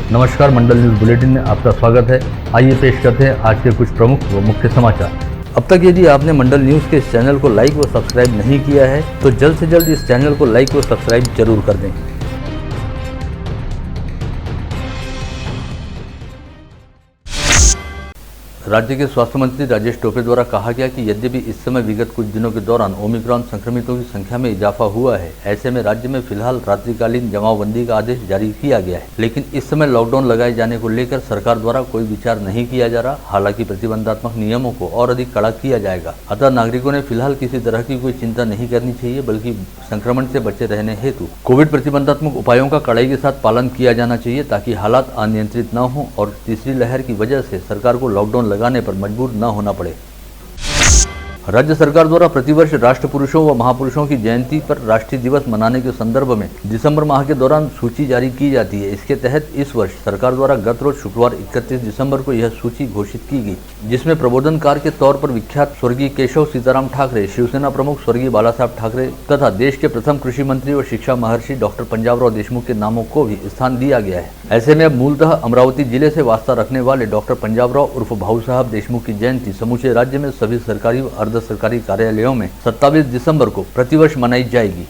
नमस्कार, मंडल news bulletin में आपका स्वागत है। आइए पेश करते हैं आज के कुछ प्रमुख व मुख्य समाचार। अब तक यदि आपने मंडल न्यूज़ के इस चैनल को लाइक व सब्सक्राइब नहीं किया है तो जल्द से जल्द इस चैनल को लाइक व सब्सक्राइब जरूर कर दें। राज्य के स्वास्थ्य मंत्री राजेश टोपे द्वारा कहा गया कि यद्यपि इस समय विगत कुछ दिनों के दौरान ओमिक्रॉन संक्रमितों की संख्या में इजाफा हुआ है, ऐसे में राज्य में फिलहाल रात्रिकालीन जमावबंदी का आदेश जारी किया गया है, लेकिन इस समय लॉकडाउन लगाए जाने को लेकर सरकार द्वारा कोई विचार नहीं किया जा रहा। हालांकि प्रतिबंधात्मक नियमों को और अधिक कड़ा किया जाएगा, अतः नागरिकों ने फिलहाल किसी तरह की कोई चिंता नहीं करनी चाहिए, बल्कि संक्रमण से बचे रहने हेतु कोविड प्रतिबंधात्मक उपायों का कड़ाई के साथ पालन किया जाना चाहिए, ताकि हालात अनियंत्रित न हो और तीसरी लहर की वजह से सरकार को लॉकडाउन लगाने पर मजबूर न होना पड़े। राज्य सरकार द्वारा प्रतिवर्ष राष्ट्र पुरुषों व महापुरुषों की जयंती पर राष्ट्रीय दिवस मनाने के संदर्भ में दिसंबर माह के दौरान सूची जारी की जाती है। इसके तहत इस वर्ष सरकार द्वारा गत रोज शुक्रवार 31 दिसंबर को यह सूची घोषित की गई, जिसमें प्रबोधनकार के तौर पर विख्यात स्वर्गीय केशव सीताराम ठाकरे, शिवसेना प्रमुख स्वर्गीय बाला साहब ठाकरे तथा देश के प्रथम कृषि मंत्री व शिक्षा महर्षि डॉक्टर पंजाबराव देशमुख के नामों को भी स्थान दिया गया है। ऐसे में अब मूलतः अमरावती जिले से वास्ता रखने वाले डॉक्टर पंजाबराव उर्फ भाऊ साहब देशमुख की जयंती समूचे राज्य में सभी सरकारी व अर्ध सरकारी कार्यालयों में 27 दिसंबर को प्रतिवर्ष मनाई जाएगी।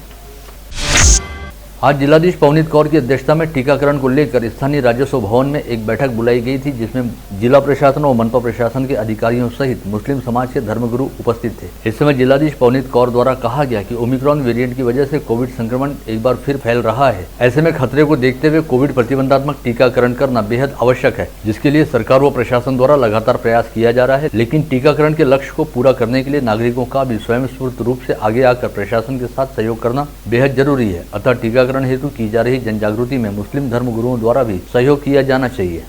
आज जिलाधीश पवनीत कौर की अध्यक्षता में टीकाकरण को लेकर स्थानीय राजस्व भवन में एक बैठक बुलाई गई थी, जिसमें जिला प्रशासन और मनपा प्रशासन के अधिकारियों सहित मुस्लिम समाज के धर्मगुरु उपस्थित थे। इस समय जिलाधीश पवनीत कौर द्वारा कहा गया कि ओमिक्रॉन वेरिएंट की वजह से कोविड संक्रमण एक बार फिर फैल रहा है। ऐसे में खतरे को देखते हुए कोविड प्रतिबंधात्मक टीकाकरण करना बेहद आवश्यक है, जिसके लिए सरकार व प्रशासन द्वारा लगातार प्रयास किया जा रहा है। लेकिन टीकाकरण के लक्ष्य को पूरा करने के लिए नागरिकों का भी स्वयंस्फूर्त रूप से आगे आकर प्रशासन के साथ सहयोग करना बेहद जरूरी है। अतः टीकाकरण हेतु की जा रही जनजागृति में मुस्लिम धर्मगुरुओं द्वारा भी सहयोग किया जाना चाहिए।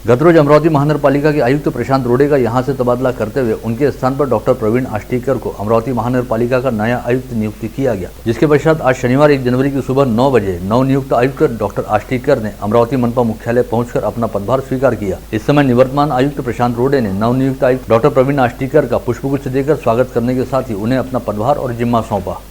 गत रोज अमरावती महानगर पालिका के आयुक्त प्रशांत रोडे का यहां से तबादला करते हुए उनके स्थान पर डॉक्टर प्रवीण आष्टीकर को अमरावती महानगर पालिका का नया आयुक्त नियुक्त किया गया, जिसके पश्चात आज शनिवार 1 जनवरी की सुबह 9 बजे नवनियुक्त आयुक्त डॉक्टर आष्टीकर ने अमरावती मनपा मुख्यालय पहुंचकर अपना पदभार स्वीकार किया। इस समय निवर्तमान आयुक्त प्रशांत रोडे ने नवनियुक्त आयुक्त डॉक्टर प्रवीण आष्टीकर का पुष्पगुच्छ देकर स्वागत करने के साथ ही उन्हें अपना पदभार और जिम्मा सौंपा।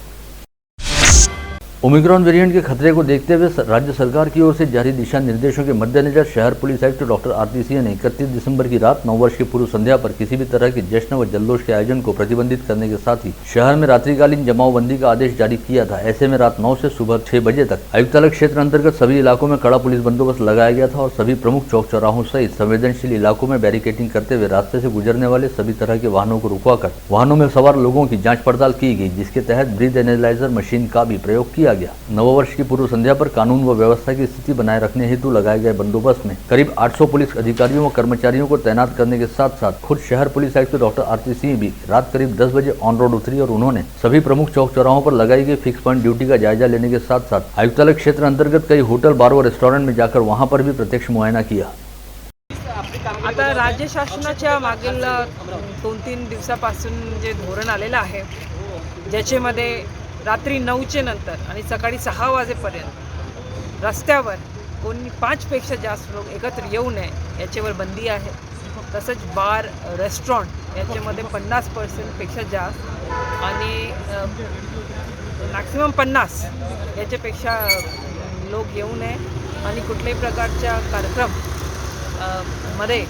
ओमिक्रॉन वेरिएंट के खतरे को देखते हुए राज्य सरकार की ओर से जारी दिशा निर्देशों के मद्देनजर शहर पुलिस आयुक्त डॉक्टर आरती सिंह ने 31 दिसंबर की रात 9 वर्ष की पूर्व संध्या पर किसी भी तरह के जश्न व जल्लोष के आयोजन को प्रतिबंधित करने के साथ ही शहर में रात्रिकालीन जमावबंदी का आदेश जारी किया था। ऐसे में रात 9 से सुबह 6 बजे तक आयुक्तालय क्षेत्र अंतर्गत सभी इलाकों में कड़ा पुलिस बंदोबस्त लगाया गया था और सभी प्रमुख चौक चौराहों सहित संवेदनशील इलाकों में बैरिकेडिंग करते हुए रास्ते से गुजरने वाले सभी तरह के वाहनों को रुकवाकर वाहनों में सवार लोगों की जाँच पड़ताल की गई, जिसके तहत ब्रीथ एनालाइजर मशीन का भी प्रयोग किया गया। नववर्ष की पूर्व संध्या पर कानून व व्यवस्था की स्थिति बनाए रखने हेतु लगाए गए बंदोबस्त में करीब 800 पुलिस अधिकारियों व कर्मचारियों को तैनात करने के साथ साथ खुद शहर पुलिस आयुक्त डॉक्टर आरती सिंह भी रात करीब 10 बजे ऑन रोड उतरी और उन्होंने सभी प्रमुख चौक चौराहों पर लगाई गई फिक्स पॉइंट ड्यूटी का जायजा लेने के साथ साथ आयुक्तालय क्षेत्र अंतर्गत कई होटल, बार व रेस्टॉरंट में जाकर वहां पर भी प्रत्यक्ष मुआयना किया। आता राज्य शासनाच्या मागील 2-3 दिवसापासून जे धोरण आलेलं आहे, ज्याच्यामध्ये रात्री 9चे नंतर आणि सकाळी 6 वाजेपर्यंत रस्त्यावर कोणी 5पेक्षा जास्त लोक एकत्र येऊ नये याच्यावर बंदी आहे। तसंच बार, रेस्टॉरंट याच्यामध्ये 50% जास्त आणि मॅक्सिमम 50 याच्यापेक्षा लोक येऊ नये आणि कुठल्याही प्रकारच्या कार्यक्रम मध्ये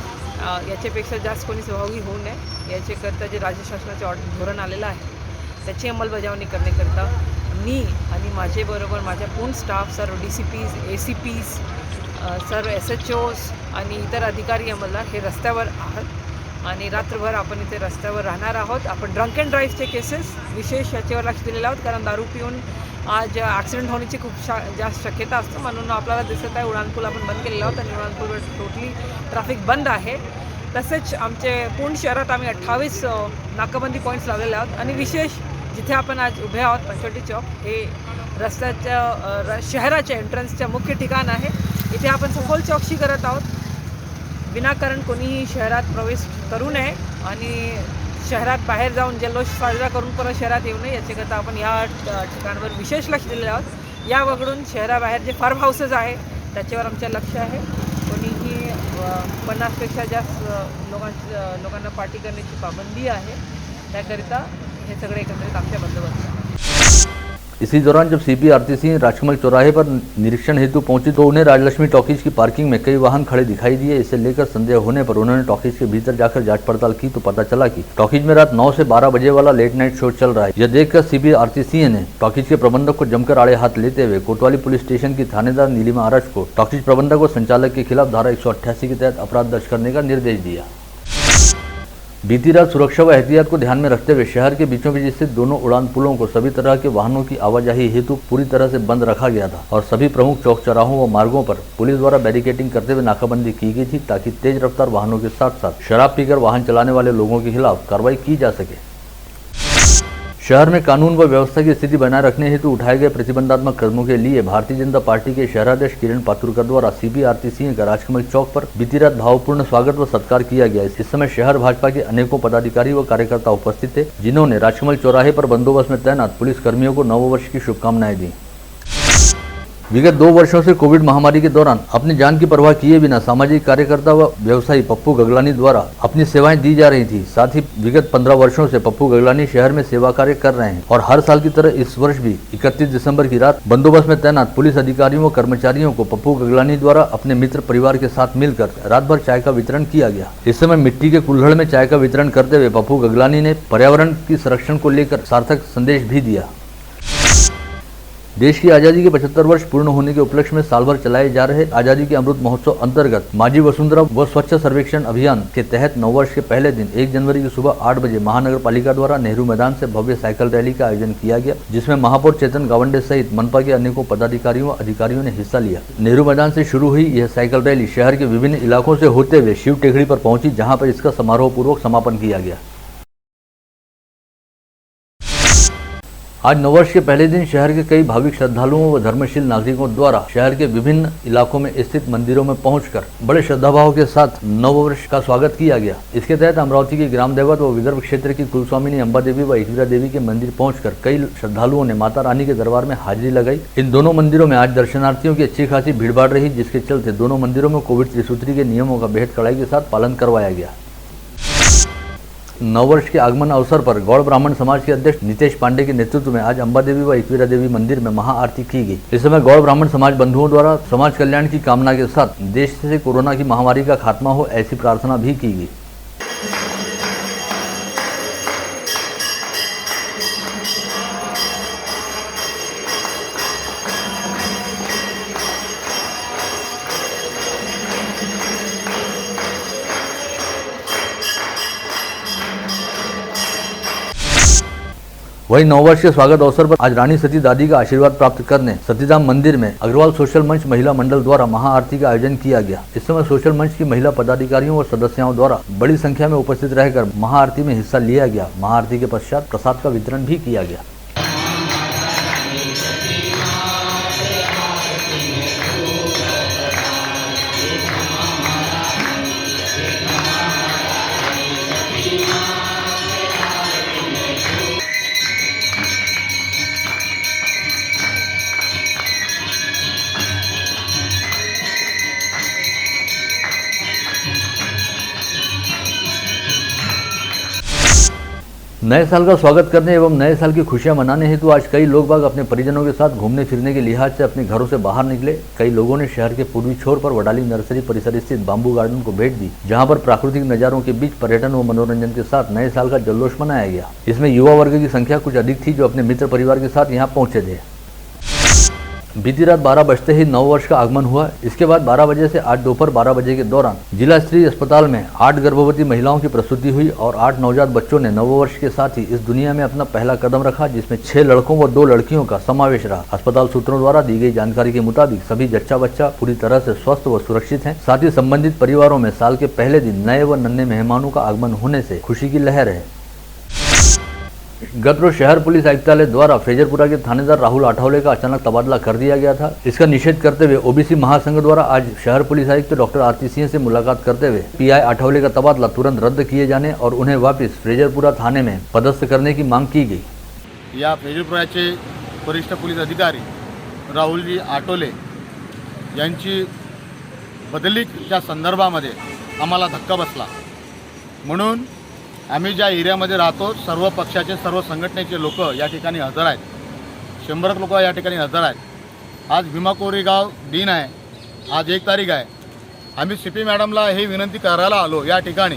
याच्यापेक्षा जास्त कोणी सहभागी होऊ नये याच्याकरता जे राज्य शासनाचे धोरण आलेलं आहे त्याची अंमलबजावणी करण्याकरता मी आणि माझ्याबरोबर माझ्या पूर्ण स्टाफ, सर्व DCPs, ACPs, सर्व SHOs आणि इतर अधिकारी अंमलदार हे रस्त्यावर आहात आणि रात्रभर आपण इथे रस्त्यावर राहणार आहोत। आपण ड्रंक अँड ड्राईव्हचे केसेस विशेष याच्यावर लक्ष दिलेलं आहोत, कारण दारू पिऊन आज ॲक्सिडेंट होण्याची खूप जास्त शक्यता असते, म्हणून आपल्याला दिसत आहे उड्डाणपूल आपण बंद केलेलं आहोत आणि उड्डाणपूलवर टोटली ट्रॅफिक बंद आहे। तसेच आमचे पूर्ण शहरात आम्ही 28 नाकाबंदी पॉईंट्स लावलेले आहोत आणि विशेष जिथे आपण आज उभे आहोत पंचवटी चौक हे रस्त्याच्या शहराच्या एंट्रन्सच्या मुख्य ठिकाण आहे। इथे आपण सखोल चौकशी करत आहोत, विनाकारण कोणीही शहरात प्रवेश करू नये आणि शहरात बाहेर जाऊन जल्लोष साजरा करून परत शहरात येऊ नये याच्याकरता आपण या ठिकाणावर विशेष लक्ष दिलेलं आहोत। या वगळून शहराबाहेर जे फार्म हाऊसेस आहे त्याच्यावर आमचं लक्ष आहे। कोणीही 50पेक्षा जास्त लोकांना पार्टी करण्याची पाबंदी आहे, त्याकरिता हे सगळे एकत्रित आमच्या बंदोबस्त आहे। इसी दौरान जब सीपी आरती सिंह राजकमल चौराहे पर निरीक्षण हेतु पहुंची तो उन्हें राजलक्ष्मी टॉकीज की पार्किंग में कई वाहन खड़े दिखाई दिए। इसे लेकर संदेह होने पर उन्होंने टॉकीज के भीतर जाकर जांच पड़ताल की तो पता चला कि टॉकीज में रात 9 से 12 बजे वाला लेट नाइट शो चल रहा है। यह देखकर सीपी आरती सिंह ने टॉकीज के प्रबंधक को जमकर आड़े हाथ लेते हुए कोतवाली पुलिस स्टेशन की थानेदार नीलिमा आरज को टॉकीज प्रबंधक और संचालक के खिलाफ धारा 188 के तहत अपराध दर्ज करने का निर्देश दिया। बीती रात सुरक्षा व एहतियात को ध्यान में रखते हुए शहर के बीचों बीच स्थित दोनों उड़ान पुलों को सभी तरह के वाहनों की आवाजाही हेतु पूरी तरह से बंद रखा गया था और सभी प्रमुख चौक चौराहों व मार्गों पर पुलिस द्वारा बैरिकेडिंग करते हुए नाकाबंदी की गई थी ताकि तेज रफ्तार वाहनों के साथ साथ शराब पीकर वाहन चलाने वाले लोगों के खिलाफ कार्रवाई की जा सके। शहर में कानून व व्यवस्था की स्थिति बनाए रखने हेतु उठाए गए प्रतिबंधात्मक कदमों के लिए भारतीय जनता पार्टी के शहराध्यक्ष किरण पातुरकर द्वारा सीपी आरती सिंह का राजकमल चौक पर बीती रात भावपूर्ण स्वागत व सत्कार किया गया। इस समय शहर भाजपा के अनेकों पदाधिकारी व कार्यकर्ता उपस्थित थे, जिन्होंने राजकमल चौराहे पर बंदोबस्त में तैनात पुलिस कर्मियों को नववर्ष की शुभकामनाएं दी। विगत 2 वर्षों से कोविड महामारी के दौरान अपनी जान की परवाह किए बिना सामाजिक कार्यकर्ता व व्यवसायी पप्पू गगलानी द्वारा अपनी सेवाएं दी जा रही थी। साथ ही विगत 15 वर्षों से पप्पू गगलानी शहर में सेवा कार्य कर रहे हैं और हर साल की तरह इस वर्ष भी 31 दिसंबर की रात बंदोबस्त में तैनात पुलिस अधिकारियों व कर्मचारियों को पप्पू गगलानी द्वारा अपने मित्र परिवार के साथ मिलकर रात भर चाय का वितरण किया गया। इस समय मिट्टी के कुल्हड़ में चाय का वितरण करते हुए पप्पू गगलानी ने पर्यावरण की संरक्षण को लेकर सार्थक संदेश भी दिया। देश की आज़ादी के 75 वर्ष पूर्ण होने के उपलक्ष्य में साल भर चलाए जा रहे आज़ादी के अमृत महोत्सव अंतर्गत माझी वसुंधरा व स्वच्छ सर्वेक्षण अभियान के तहत नववर्ष के पहले दिन 1 जनवरी की सुबह 8 बजे महानगर पालिका द्वारा नेहरू मैदान से भव्य साइकिल रैली का आयोजन किया गया, जिसमें महापौर चेतन गावंडे सहित मनपा के अनेकों पदाधिकारियों व अधिकारियों ने हिस्सा लिया। नेहरू मैदान से शुरू हुई यह साइकिल रैली शहर के विभिन्न इलाकों से होते हुए शिव टेकड़ी पर पहुंची, जहाँ पर इसका समारोह पूर्वक समापन किया गया। आज नववर्ष के पहले दिन शहर के कई भाविक श्रद्धालुओं व धर्मशील नागरिकों द्वारा शहर के विभिन्न इलाकों में स्थित मंदिरों में पहुंचकर बड़े श्रद्धाभाव के साथ नववर्ष का स्वागत किया गया। इसके तहत अमरावती की ग्राम देवत व विदर्भ क्षेत्र की कुलस्वामिनी अंबा देवी व एकवीरा देवी के मंदिर पहुंचकर कई श्रद्धालुओं ने माता रानी के दरबार में हाजिरी लगाई। इन दोनों मंदिरों में आज दर्शनार्थियों की अच्छी खासी भीड़भाड़ रही, जिसके चलते दोनों मंदिरों में कोविड त्रिसूत्री के नियमों का बेहद कड़ाई के साथ पालन करवाया गया। नववर्ष के आगमन अवसर पर गौड़ ब्राह्मण समाज के अध्यक्ष नितेश पांडे के नेतृत्व में आज अंबा देवी व एकवीरा देवी मंदिर में महाआरती की गई। इस समय गौड़ ब्राह्मण समाज बंधुओं द्वारा समाज कल्याण की कामना के साथ देश से कोरोना की महामारी का खात्मा हो, ऐसी प्रार्थना भी की गई। वहीं नववर्ष के स्वागत अवसर पर आज रानी सती दादी का आशीर्वाद प्राप्त करने सतीधाम मंदिर में अग्रवाल सोशल मंच महिला मंडल द्वारा महाआरती का आयोजन किया गया। इस समय सोशल मंच की महिला पदाधिकारियों और सदस्यों द्वारा बड़ी संख्या में उपस्थित रहकर महाआरती में हिस्सा लिया गया। महाआरती के पश्चात प्रसाद का वितरण भी किया गया। नए साल का स्वागत करने एवं नए साल की खुशियां मनाने हेतु आज कई लोग बाग अपने परिजनों के साथ घूमने फिरने के लिहाज से अपने घरों से बाहर निकले। कई लोगों ने शहर के पूर्वी छोर पर वडाली नर्सरी परिसर स्थित बाम्बू गार्डन को भेंट दी, जहां पर प्राकृतिक नजारों के बीच पर्यटन व मनोरंजन के साथ नए साल का जल्लोष मनाया गया। इसमें युवा वर्ग की संख्या कुछ अधिक थी, जो अपने मित्र परिवार के साथ यहाँ पहुंचे थे। बीती रात 12 बजते ही नववर्ष का आगमन हुआ। इसके बाद 12 बजे से आज दोपहर 12 बजे के दौरान जिला स्तरीय अस्पताल में 8 गर्भवती महिलाओं की प्रसूति हुई और 8 नवजात बच्चों ने नववर्ष के साथ ही इस दुनिया में अपना पहला कदम रखा, जिसमें 6 लड़कों व 2 लड़कियों का समावेश रहा। अस्पताल सूत्रों द्वारा दी गई जानकारी के मुताबिक सभी जच्चा बच्चा पूरी तरह से स्वस्थ व सुरक्षित हैं। साथ ही संबंधित परिवारों में साल के पहले दिन नए व नन्हे मेहमानों का आगमन होने से खुशी की लहर है। गत रोज शहर पुलिस आयुक्तालय द्वारा फ्रेजरपुरा के थानेदार राहुल आठवले का अचानक तबादला कर दिया गया था। इसका निषेध करते हुए ओबीसी महासंघ द्वारा आज शहर पुलिस आयुक्त डॉक्टर आरती सिंह से मुलाकात करते हुए पीआई आठवले का तबादला तुरंत रद्द किए जाने और उन्हें वापस फ्रेजरपुरा थाने में पदस्थ करने की मांग की गई। या फ्रेजरपुराचे वरिष्ठ पोलीस अधिकारी राहुलजी आठवले यांची बदलीच्या संदर्भामध्ये आम्हाला धक्का बसला, म्हणून आम्ही ज्या एरियामध्ये राहतो सर्व पक्षाचे सर्व संघटनेचे लोक या ठिकाणी हजर आहेत। 100 लोक या ठिकाणी हजर आहेत। आज भीमा कोरेगाव दिन आहे, आज 1 तारीख आहे। आम्ही CP मॅडमला ही विनंती करायला आलो या ठिकाणी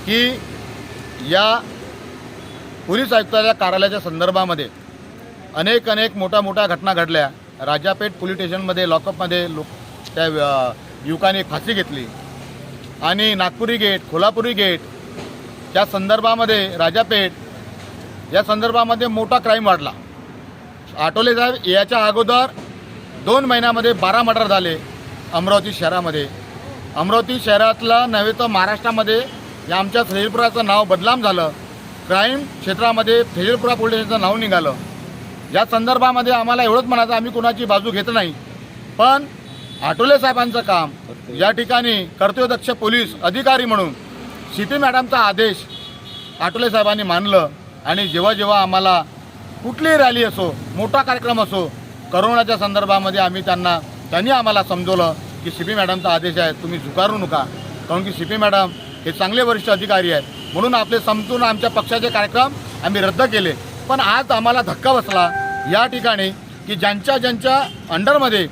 की या पोलीस आयुक्ताच्या कार्यालयाच्या संदर्भामध्ये अनेक मोठ्या घटना घडल्या। राजापेठ पोलीस स्टेशनमध्ये लॉकअपमध्ये त्या युवकाने फाशी घेतली आणि नागपुरी गेट, कोल्हापुरी गेट त्या संदर्भामध्ये राजापेठ या संदर्भामध्ये मोठा क्राईम वाढला। आठवले साहेब, याच्या अगोदर 2 महिन्यामध्ये 12 मर्डर झाले अमरावती शहरामध्ये। अमरावती शहरातला नव्हे तर महाराष्ट्रामध्ये या आमच्या फैजलपुराचं नाव बदनाम झालं। क्राईम क्षेत्रामध्ये फैजलपुरा पोलीस स्टेशनचं नाव निघालं। या संदर्भामध्ये आम्हाला एवढंच म्हणायचं, आम्ही कोणाची बाजू घेत नाही, पण आठवले साहेबांचं काम या ठिकाणी कर्तव्यदक्ष पोलीस अधिकारी म्हणून CP मॅडमचा आदेश आठवले साहेबांनी मानलं आणि जेव्हा आम्हाला कुठलीही रॅली असो, मोठा कार्यक्रम असो, करोनाच्या संदर्भामध्ये त्यांनी आम्हाला समजवलं की CP मॅडमचा आदेश आहे, तुम्ही झुकारू नका, कारण की CP मॅडम हे चांगले वरिष्ठ अधिकारी आहेत। म्हणून आपले समजून आमच्या पक्षाचे कार्यक्रम आम्ही रद्द केले। पण आज आम्हाला धक्का बसला या ठिकाणी की ज्यांच्या अंडरमध्ये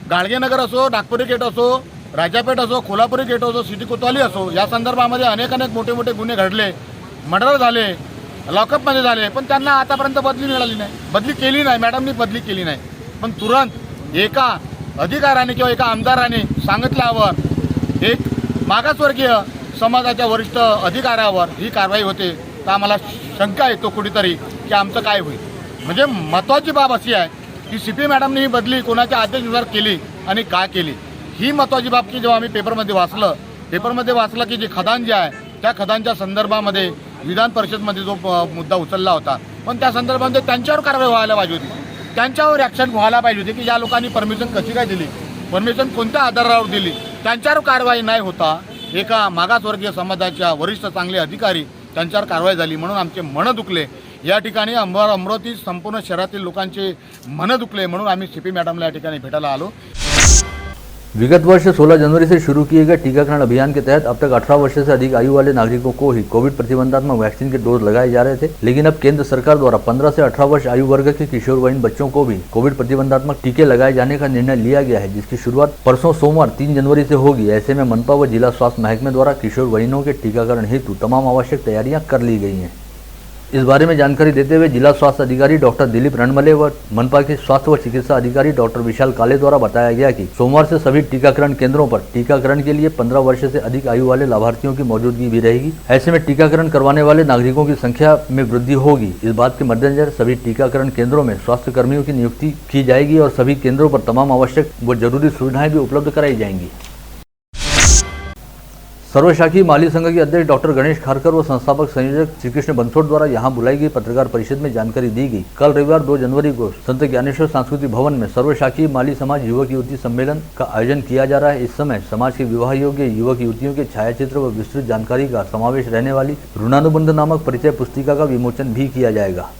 गाडगेनगर असो, नागपुरी गेट असो, राजापेठ असो, कोल्हापुरी गेट असो, सिटी कोतवाली असो, या संदर्भामध्ये अनेक मोठे गुन्हे घडले, मर्डर झाले, लॉकअपमध्ये झाले, पण त्यांना आतापर्यंत बदली मिळाली नाही, बदली केली नाही, मॅडमनी बदली केली नाही। पण तुरंत एका अधिकाऱ्याने किंवा एका आमदाराने सांगितल्यावर एक मागासवर्गीय समाजाच्या वरिष्ठ अधिकाऱ्यावर ही कारवाई होते, तर आम्हाला शंका येतो कुठेतरी की आमचं काय होईल। म्हणजे महत्त्वाची बाब अशी आहे की CP मॅडमने ही बदली कोणाच्या आदेशानुसार केली आणि का केली, ही महत्त्वाची बाब की जेव्हा आम्ही पेपरमध्ये वाचलं की जे खदान जे आहे त्या खदानच्या संदर्भामध्ये विधान परिषदमध्ये जो मुद्दा उचलला होता, पण त्या संदर्भामध्ये त्यांच्यावर कारवाई व्हायला पाहिजे होती, त्यांच्यावर ॲक्शन व्हायला पाहिजे होती की या लोकांनी परमिशन कशी काय दिली, परमिशन कोणत्या आधारावर दिली, त्यांच्यावर कारवाई नाही होता एका मागासवर्गीय समाजाच्या वरिष्ठ चांगले अधिकारी त्यांच्यावर कारवाई झाली। म्हणून आमचे मनं दुखले या ठिकाणी, अमरावती संपूर्ण शहरातील लोकांचे मनं दुखले, म्हणून आम्ही CP मॅडमला या ठिकाणी भेटायला आलो। विगत वर्ष 16 जनवरी से शुरू किए गए टीकाकरण अभियान के तहत अब तक 18 वर्ष से अधिक आयु वाले नागरिकों को ही कोविड प्रतिबंधात्मक वैक्सीन के डोज लगाए जा रहे थे, लेकिन अब केंद्र सरकार द्वारा 15 से 18 वर्ष आयु वर्ग के किशोरवयीन बच्चों को भी कोविड प्रतिबंधात्मक टीके लगाए जाने का निर्णय लिया गया है, जिसकी शुरुआत परसों सोमवार 3 जनवरी से होगी। ऐसे में मनपा व जिला स्वास्थ्य महकमे द्वारा किशोरवयीनों के टीकाकरण हेतु तमाम आवश्यक तैयारियां कर ली गई हैं। इस बारे में जानकारी देते हुए जिला स्वास्थ्य अधिकारी डॉक्टर दिलीप रणमले व मनपा के स्वास्थ्य व चिकित्सा अधिकारी डॉक्टर विशाल काले द्वारा बताया गया कि सोमवार से सभी टीकाकरण केंद्रों पर टीकाकरण के लिए 15 वर्ष से अधिक आयु वाले लाभार्थियों की मौजूदगी भी रहेगी। ऐसे में टीकाकरण करवाने वाले नागरिकों की संख्या में वृद्धि होगी। इस बात के मद्देनजर सभी टीकाकरण केंद्रों में स्वास्थ्य कर्मियों की नियुक्ति की जाएगी और सभी केंद्रों पर तमाम आवश्यक व जरूरी सुविधाएं भी उपलब्ध कराई जाएंगी। सर्वशाखीय माली संघ के अध्यक्ष डॉक्टर गणेश खारकर व संस्थापक संयोजक श्री कृष्ण बंसोड़ द्वारा यहां बुलाई गई पत्रकार परिषद में जानकारी दी गई। कल रविवार 2 जनवरी को संत ज्ञानेश्वर सांस्कृतिक भवन में सर्वशाखीय माली समाज युवक युवती सम्मेलन का आयोजन किया जा रहा है। इस समय समाज के विवाह योग्य युवक युवतियों के छायाचित्र व विस्तृत जानकारी का समावेश रहने वाली ऋणानुबंध नामक परिचय पुस्तिका का विमोचन भी किया जाएगा।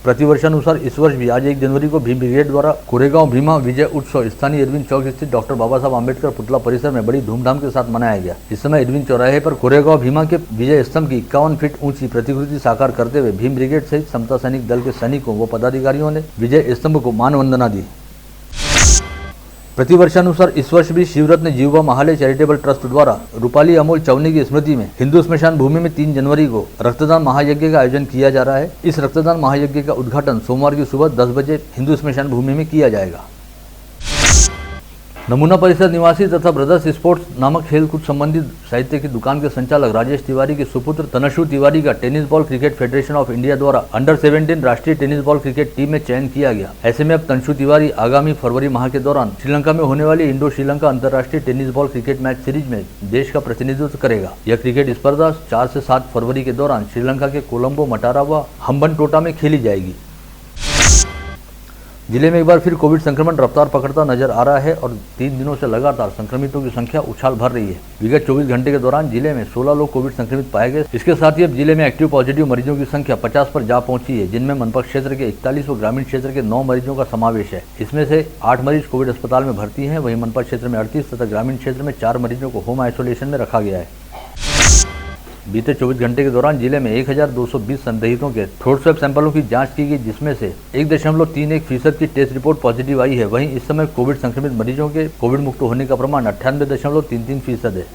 प्रतिवर्षानुसार इस वर्ष भी आज 1 जनवरी को भीम ब्रिगेड द्वारा कोरेगांव भीमा विजय उत्सव स्थानीय इरविन चौक स्थित डॉक्टर बाबा साहब आम्बेडकर पुतला परिसर में बड़ी धूमधाम के साथ मनाया गया। इस समय इरविन चौराहे पर कोरेगांव भीमा के विजय स्तंभ की 51 फीट ऊंची प्रतिकृति साकार करते हुए भीम ब्रिगेड सहित समता सैनिक दल के सैनिकों व पदाधिकारियों ने विजय स्तंभ को मान वंदना दी। प्रतिवर्षानुसार इस वर्ष भी शिवरत्न जीवबा महाले चैरिटेबल ट्रस्ट द्वारा रूपाली अमोल चौनी की स्मृति में हिंदू स्मशान भूमि में 3 जनवरी को रक्तदान महायज्ञ का आयोजन किया जा रहा है। इस रक्तदान महायज्ञ का उद्घाटन सोमवार की सुबह 10 बजे हिंदू स्मशान भूमि में किया जाएगा। नमूना परिसर निवासी तथा ब्रदर्स स्पोर्ट्स नामक खेलकूद संबंधित साहित्य की दुकान के संचालक राजेश तिवारी के सुपुत्र तनशु तिवारी का tennis ball cricket federation of India द्वारा अंडर-17 राष्ट्रीय टेनिस बॉल क्रिकेट टीम में चयन किया गया। ऐसे में अब तनशु तिवारी आगामी फरवरी माह के दौरान श्रीलंका में होने वाली इंडो श्रीलंका अंतर्राष्ट्रीय tennis ball cricket match series में देश का प्रतिनिधित्व करेगा। यह क्रिकेट स्पर्धा 4 से 7 फरवरी के दौरान श्रीलंका के कोलंबो, मटारा व हम्बनटोटा में खेली जाएगी। जिले में एक बार फिर कोविड संक्रमण रफ्तार पकड़ता नजर आ रहा है और 3 दिनों से लगातार संक्रमितों की संख्या उछाल भर रही है। विगत 24 घंटे के दौरान जिले में 16 लोग कोविड संक्रमित पाए गए। इसके साथ ही अब जिले में एक्टिव पॉजिटिव मरीजों की संख्या 50 पर जा पहुंची है, जिनमें मनपा क्षेत्र के 41 व ग्रामीण क्षेत्र के 9 मरीजों का समावेश है। इसमें से 8 मरीज कोविड अस्पताल में भर्ती हैं, वहीं मनपा क्षेत्र में 38 तथा ग्रामीण क्षेत्र में 4 मरीजों को होम आइसोलेशन में रखा गया है। बीते 24 घंटे के दौरान जिले में 1220 संदिग्धों के थ्रोट स्वैब सैंपलों की जांच की गई, जिसमें से 1.31% की टेस्ट रिपोर्ट पॉजिटिव आई है। वहीं इस समय कोविड संक्रमित मरीजों के कोविड मुक्त होने का प्रमाण 98.33% है।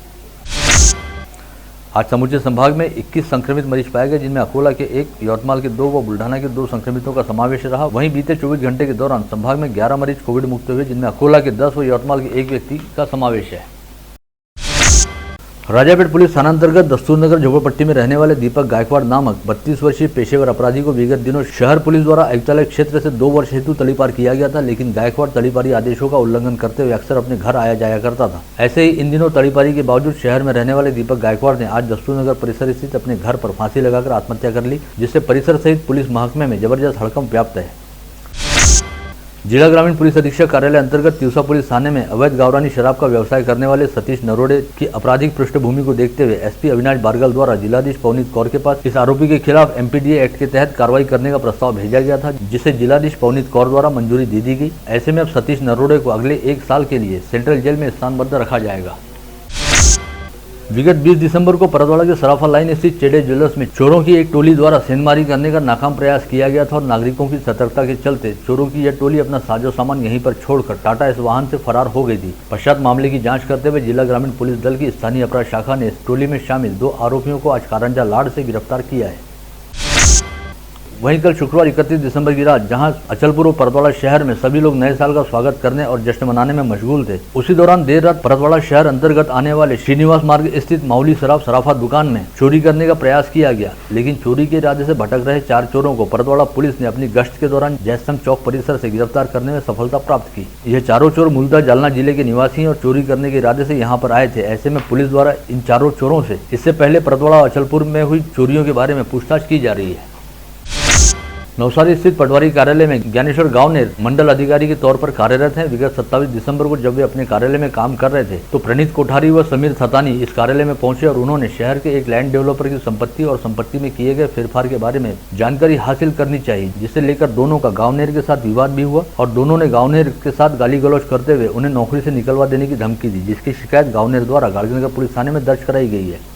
आज समूचे संभाग में 21 संक्रमित मरीज पाए गए, जिनमें अकोला के 1, यवतमाल के 2 व बुल्ढाना के 2 संक्रमितों का समावेश रहा। वहीं बीते 24 घंटे के दौरान संभाग में 11 मरीज कोविड मुक्त हुए, जिनमें अकोला के 10 व यवतमाल के 1 व्यक्ति का समावेश है। राजापेट पुलिस थानांतर्गत दस्तूरनगर झोपड़पट्टी में रहने वाले दीपक गायकवाड़ नामक 32 वर्षीय पेशेवर अपराधी को विगत दिनों शहर पुलिस द्वारा आयुक्तालय क्षेत्र से 2 वर्ष हेतु तड़ीपार किया गया था, लेकिन गायकवाड़ तड़ीपारी आदेशों का उल्लंघन करते हुए अक्सर अपने घर आया जाया करता था। ऐसे ही इन दिनों तड़ीपारी के बावजूद शहर में रहने वाले दीपक गायकवाड़ ने आज दस्तूरनगर परिसर स्थित अपने घर पर फांसी लगाकर आत्महत्या कर ली, जिससे परिसर सहित पुलिस महकमे में जबरदस्त हड़कंप व्याप्त है। जिला ग्रामीण पुलिस अधीक्षक कार्यालय अंतर्गत तिवसा पुलिस थाने में अवैध गावरानी शराब का व्यवसाय करने वाले सतीश नरोड़े की आपराधिक पृष्ठभूमि को देखते हुए एसपी अविनाश बारगल द्वारा जिलाधीश पवनीत कौर के पास इस आरोपी के खिलाफ एमपीडीए एक्ट के तहत कार्रवाई करने का प्रस्ताव भेजा गया था, जिसे जिलाधीश पवनीत कौर द्वारा मंजूरी दे दी गई। ऐसे में अब सतीश नरोड़े को अगले 1 साल के लिए सेंट्रल जेल में स्थानबद्ध रखा जाएगा। विगत 20 दिसंबर को परतवाड़ा के सराफा लाइन स्थित चेडे ज्वेलर्स में चोरों की एक टोली द्वारा सेंधमारी करने का नाकाम प्रयास किया गया था और नागरिकों की सतर्कता के चलते चोरों की यह टोली अपना साजो सामान यहीं पर छोड़कर टाटा इस वाहन से फरार हो गई थी। पश्चात मामले की जांच करते हुए जिला ग्रामीण पुलिस दल की स्थानीय अपराध शाखा ने इस टोली में शामिल 2 आरोपियों को आज कारंजा लाड़ से गिरफ्तार किया है। वहीं कल शुक्रवार 31 दिसंबर की रात जहां अचलपुर और परतवाड़ा शहर में सभी लोग नए साल का स्वागत करने और जश्न मनाने में मशगूल थे, उसी दौरान देर रात परतवाड़ा शहर अंतर्गत आने वाले श्रीनिवास मार्ग स्थित माउली शराब सराफा दुकान में चोरी करने का प्रयास किया गया, लेकिन चोरी के इरादे से भटक रहे 4 चोरों को परतवाड़ा पुलिस ने अपनी गश्त के दौरान जयस्तंभ चौक परिसर से गिरफ्तार करने में सफलता प्राप्त की। यह चारों चोर मूलतः जालना जिले के निवासी और चोरी करने के इरादे से यहाँ पर आए थे। ऐसे में पुलिस द्वारा इन चारों चोरों से इससे पहले परतवाड़ा और अचलपुर में हुई चोरियों के बारे में पूछताछ की जा रही है। नवसारी स्थित पटवारी कार्यालय में ज्ञानेश्वर गावनेर मंडल अधिकारी के तौर पर कार्यरत हैं। विगत 27 दिसंबर को जब वे अपने कार्यालय में काम कर रहे थे तो प्रणीत कोठारी व समीर थतानी इस कार्यालय में पहुंचे और उन्होंने शहर के एक लैंड डेवलपर की संपत्ति और संपत्ति में किए गए फेरफार के बारे में जानकारी हासिल करनी चाहिए, जिसे लेकर दोनों का गावनेर के साथ विवाद भी हुआ और दोनों ने गावनेर के साथ गाली गलौज करते हुए उन्हें नौकरी से निकलवा देने की धमकी दी, जिसकी शिकायत गावनेर द्वारा गांधीनगर पुलिस थाने में दर्ज कराई गई है।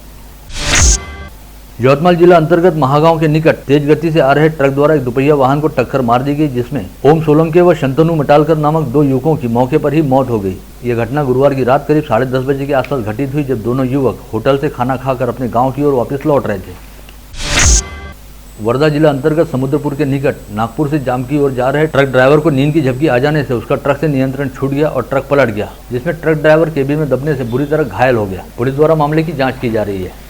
यवतमाल जिला अंतर्गत महागांव के निकट तेज गति से आ रहे ट्रक द्वारा एक दुपहिया वाहन को टक्कर मार दी गई, जिसमें ओम सोलंके व शंतनु मटालकर नामक 2 युवकों की मौके पर ही मौत हो गई। यह घटना गुरुवार की रात करीब 10:30 बजे के आसपास घटित हुई, जब दोनों युवक होटल से खाना खाकर अपने गांव की ओर वापस लौट रहे थे। वर्धा जिला अंतर्गत समुद्रपुर के निकट नागपुर से जाम की ओर जा रहे ट्रक ड्राइवर को नींद की झपकी आ जाने से उसका ट्रक से नियंत्रण छूट गया और ट्रक पलट गया, जिसमें ट्रक ड्राइवर केबिन में दबने से बुरी तरह घायल हो गया। पुलिस द्वारा मामले की जाँच की जा रही है।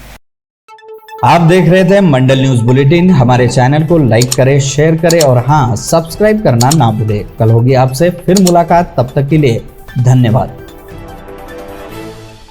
आप देख रहे थे मंडल न्यूज बुलेटिन। हमारे चैनल को लाइक करें, शेयर करें और हाँ, सब्सक्राइब करना ना भूलें। कल होगी आपसे फिर मुलाकात, तब तक के लिए धन्यवाद।